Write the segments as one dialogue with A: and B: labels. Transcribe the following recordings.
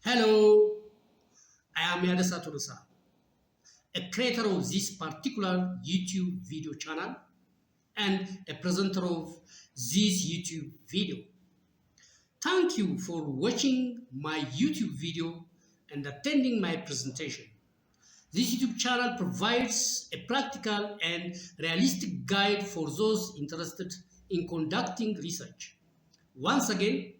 A: Hello, I am Yadasa Turusa, a creator of this particular YouTube video channel and a presenter of this YouTube video. Thank you for watching my YouTube video and attending my presentation. This YouTube channel provides a practical and realistic guide for those interested in conducting research. Once again,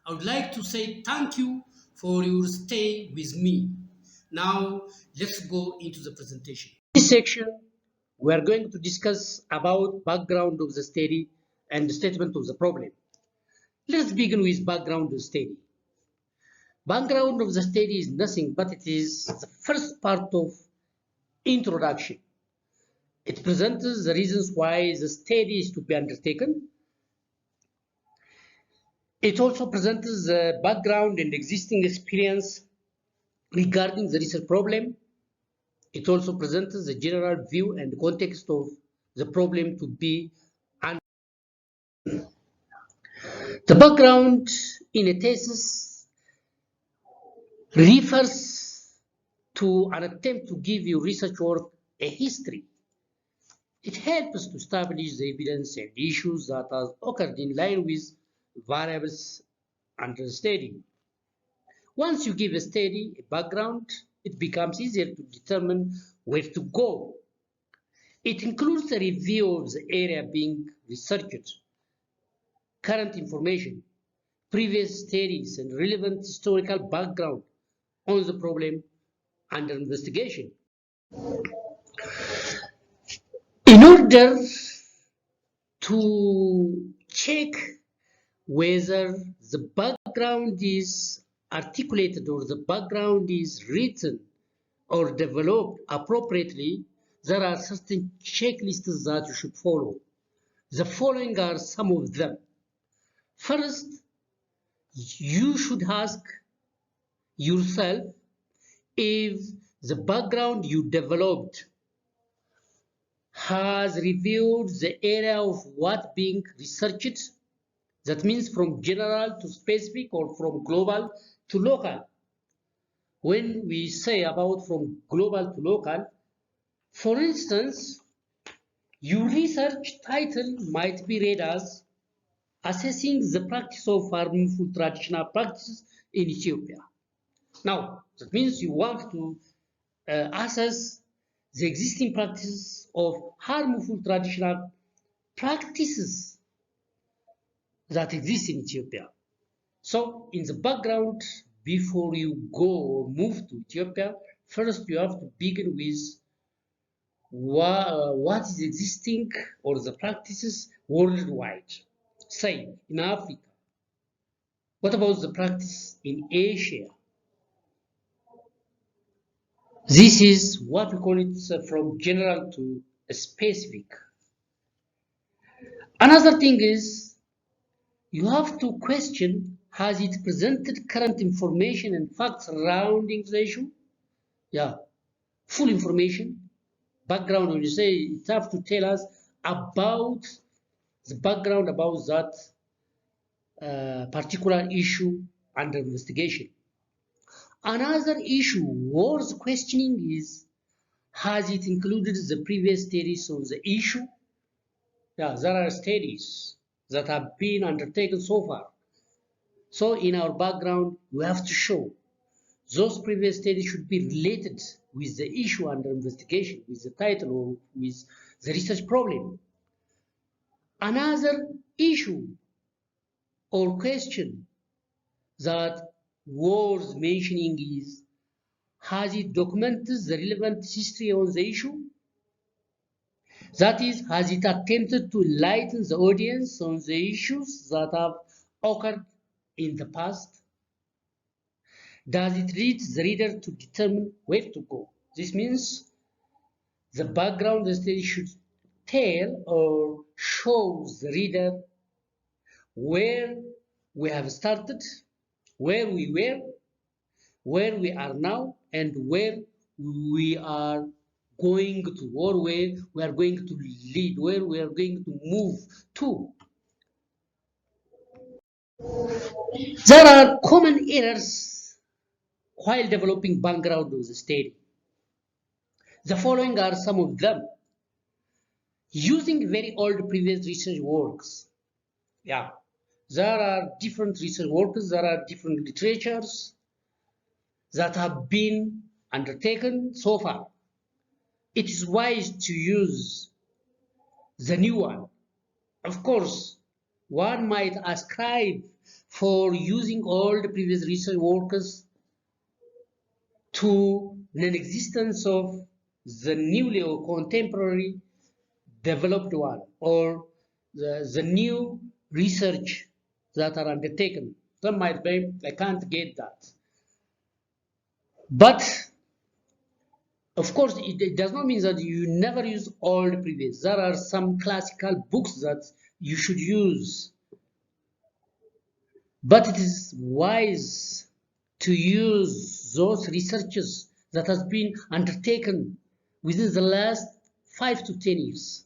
A: I would like to say thank you for your stay with me. Now, let's go into the presentation. In this section, we are going to discuss about background of the study and the statement of the problem. Let's begin with background of the study. Background of the study is nothing but it is the first part of introduction. It presents the reasons why the study is to be undertaken. It also presents the background and existing experience regarding the research problem. It also presents the general view and context of the problem to be undertaken. The background in a thesis refers to an attempt to give your research work a history. It helps to establish the evidence and issues that have occurred in line with variables under study. Once you give a study a background, it becomes easier to determine where to go. It includes a review of the area being researched, current information, previous studies, and relevant historical background on the problem under investigation. In order to check whether the background is articulated or the background is written or developed appropriately, there are certain checklists that you should follow. The following are some of them. First, you should ask yourself if the background you developed has reviewed the area of what being researched. That means from general to specific or from global to local. When we say about from global to local, for instance, your research title might be read as Assessing the Practice of Harmful Traditional Practices in Ethiopia. Now, that means you want to assess the existing practices of harmful traditional practices that exist in Ethiopia. So, in the background, before you go or move to Ethiopia, first you have to begin with what is existing or the practices worldwide. Say, in Africa. What about the practice in Asia? This is what we call it from general to specific. Another thing is you have to question, has it presented current information and facts surrounding the issue? Yeah, full information, background. When you say it have to tell us about the background about that particular issue under investigation. Another issue worth questioning is, has it included the previous studies on the issue? Yeah, there are studies that have been undertaken so far. So in our background, we have to show those previous studies should be related with the issue under investigation, with the title or with the research problem. Another issue or question that worth mentioning is, has it documented the relevant history on the issue? That is, has it attempted to enlighten the audience on the issues that have occurred in the past? Does it lead the reader to determine where to go? This means the background the study should tell or show the reader where we have started, where we were, where we are now, and where we are going to, or where we are going to lead, where we are going to move to. There are common errors while developing background of the study. The following are some of them. Using very old previous research works. Yeah, there are different research works, there are different literatures that have been undertaken so far. It is wise to use the new one. Of course, one might ascribe for using all the previous research works to non-existence of the newly or contemporary developed one, or the new research that are undertaken. Some might say, I can't get that. But of course, it does not mean that you never use all the previous. There are some classical books that you should use. But it is wise to use those researches that has been undertaken within the last 5 to 10 years.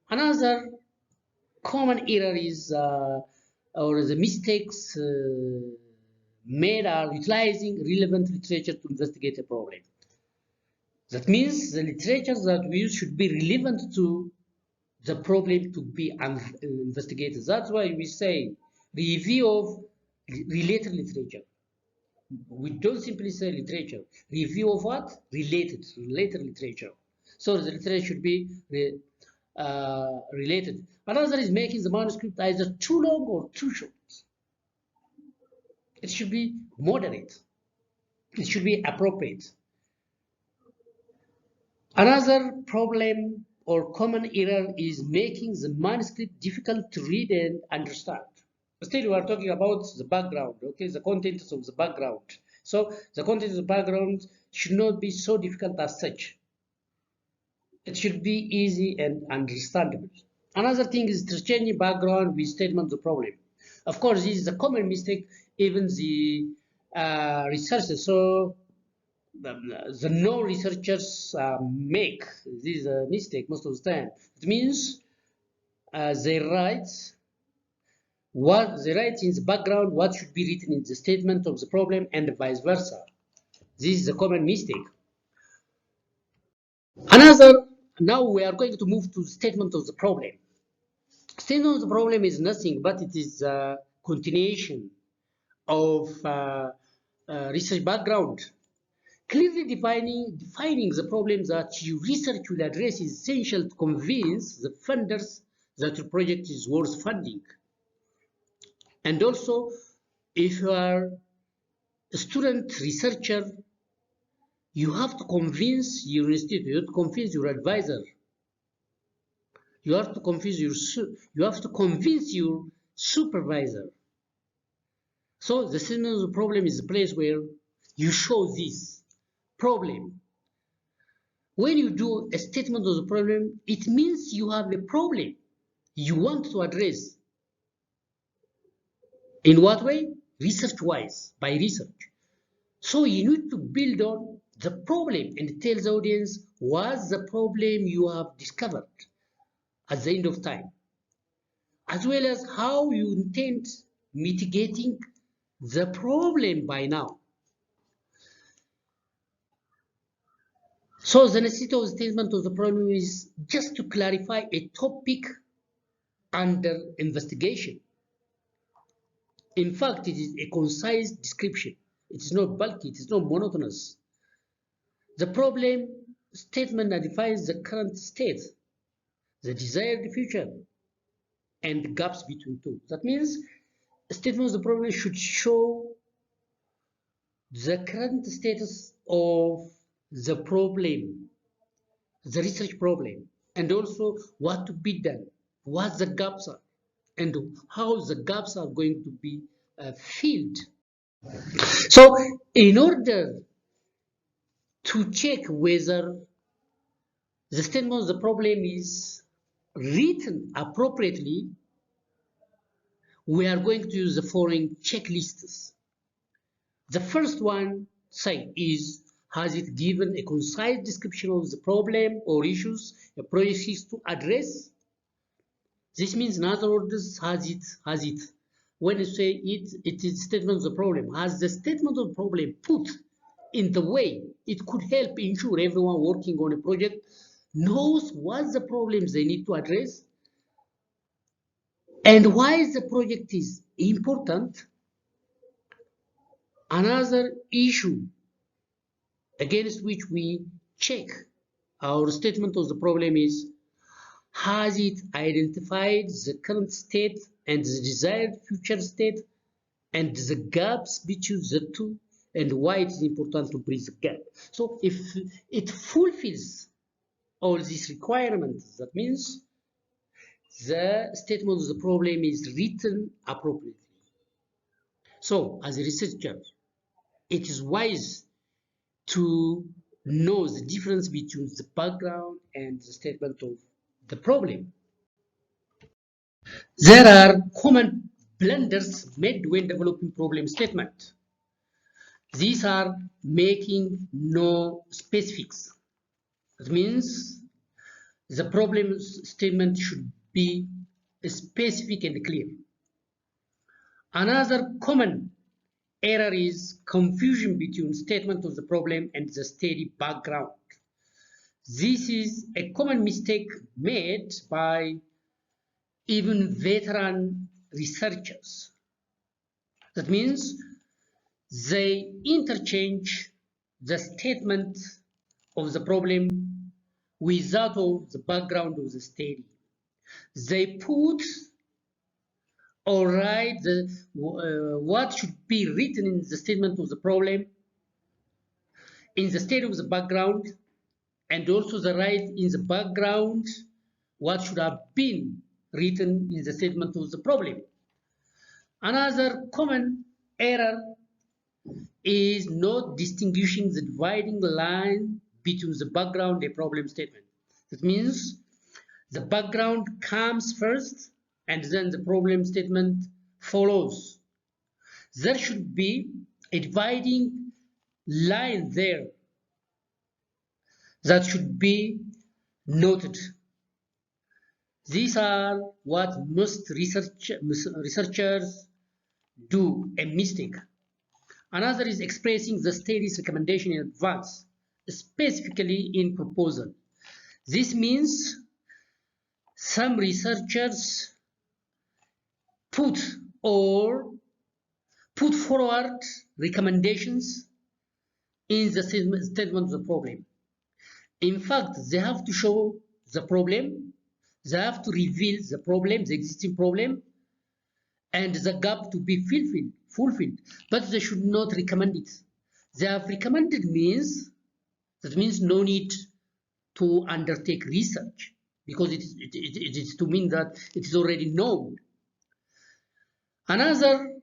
A: Another common error is, or the mistakes made are utilizing relevant literature to investigate a problem. That means the literature that we use should be relevant to the problem to be investigated. That's why we say review of related literature. We don't simply say literature. Review of what? Related literature. So the literature should be related. Another is making the manuscript either too long or too short. It should be moderate. It should be appropriate. Another problem or common error is making the manuscript difficult to read and understand. Still, we are talking about the background, okay, the contents of the background. So the contents of the background should not be so difficult as such. It should be easy and understandable. Another thing is interchanging background with statements of problem. Of course, this is a common mistake even the researchers. So the no researchers make. This is a mistake most of the time. It means they write what they write in the background, what should be written in the statement of the problem, and vice versa. This is a common mistake. Another, now we are going to move to the statement of the problem. Statement of the problem is nothing but it is a continuation of research background. Clearly defining the problem that your research will address is essential to convince the funders that your project is worth funding. And also, if you are a student researcher, you have to convince your institute, you have to convince your advisor, you have to convince your supervisor. So the statement of the problem is a place where you show this problem. When you do a statement of the problem, it means you have a problem you want to address. In what way? Research-wise, by research. So you need to build on the problem and tell the audience what's the problem you have discovered at the end of time, as well as how you intend mitigating the problem by now. So the necessity of the statement of the problem is just to clarify a topic under investigation. In fact, it is a concise description. It is not bulky, it is not monotonous. The problem statement identifies the current state, the desired future, and gaps between two. That means a statement of the problem should show the current status of the problem, the research problem, and also what to be done, what the gaps are, and how the gaps are going to be filled. So in order to check whether the statement of the problem is written appropriately, we are going to use the following checklists. The first one is, has it given a concise description of the problem or issues a project seeks to address? This means, in other words, has it. When you say it is statement of the problem, has the statement of the problem put in the way it could help ensure everyone working on a project knows what the problems they need to address and why the project is important. Another issue against which we check our statement of the problem is, has it identified the current state and the desired future state and the gaps between the two and why it is important to bridge the gap? So if it fulfills all these requirements, that means the statement of the problem is written appropriately. So as a researcher, it is wise to know the difference between the background and the statement of the problem. There are common blunders made when developing problem statement. These are making no specifics. That means the problem statement should be specific and clear. Another common error is confusion between statement of the problem and the study background. This is a common mistake made by even veteran researchers. That means they interchange the statement of the problem with that of the background of the study. They put or write what should be written in the statement of the problem in the state of the background, and also the right in the background what should have been written in the statement of the problem. Another common error is not distinguishing the dividing line between the background and problem statement. That means the background comes first and then the problem statement follows. There should be a dividing line there that should be noted. These are what most researchers do a mistake. Another is expressing the study's recommendation in advance, specifically in proposal. This means some researchers put forward recommendations in the statement of the problem. In fact, they have to show the problem, they have to reveal the problem, the existing problem, and the gap to be fulfilled, but they should not recommend it. They have recommended means, that means no need to undertake research, because it is to mean that it is already known. Another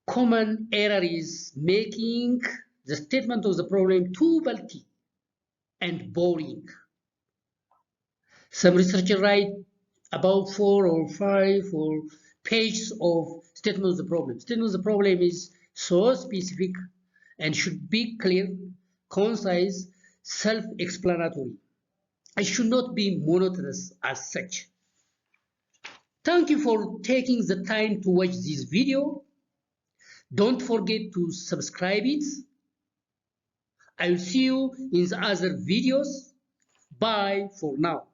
A: common error is making the statement of the problem too bulky and boring. Some researchers write about 4 or 5 or pages of statement of the problem. Statement of the problem is so specific and should be clear, concise, self-explanatory. It should not be monotonous as such. Thank you for taking the time to watch this video. Don't forget to subscribe it. I will see you in the other videos. Bye for now.